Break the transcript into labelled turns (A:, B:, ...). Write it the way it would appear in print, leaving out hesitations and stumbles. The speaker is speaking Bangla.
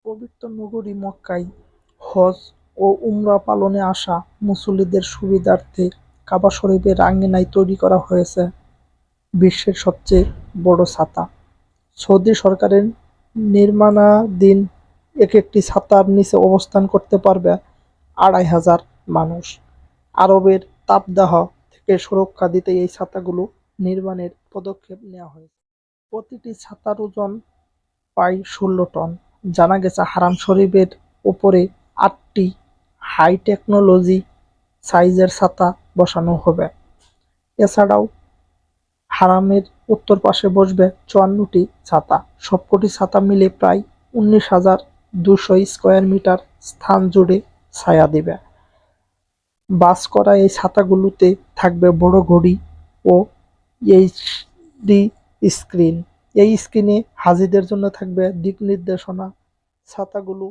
A: পবিত্র নগরী মক্কায় হজ ও উমরা পালনে আসা মুসল্লিদের সুবিধার্থে কাবা শরীফের আঙিনায় তৈরি করা হয়েছে বিশ্বের সবচেয়ে বড় ছাতা। সৌদি সরকারের নির্মাণাধীন একটি ছাতার নিচে অবস্থান করতে পারবে ২,৫০০ মানুষ। আরবের তাপদাহ থেকে সুরক্ষা দিতে এই ছাতাগুলো নির্মাণের পদক্ষেপ নেওয়া হয়েছে। প্রতিটি ছাতার ওজন প্রায় ১৬ টন। জানা গেছে হারাম শরীফের ওপরে ৮টি হাই টেকনোলজি সাইজের ছাতা বসানো হবে। এছাড়াও হারামের উত্তর পাশে বসবে ৫৪টি ছাতা। সবকটি ছাতা মিলে প্রায় ১৯,২০০ স্কয়ার মিটার স্থান জুড়ে ছায়া দেবে। বাস করা এই ছাতাগুলোতে থাকবে বড় ঘড়ি ও এইচডি স্ক্রিন। এই স্ক্রিনে হাজিদের জন্য থাকবে দিক নির্দেশনা। ছাতাগুলো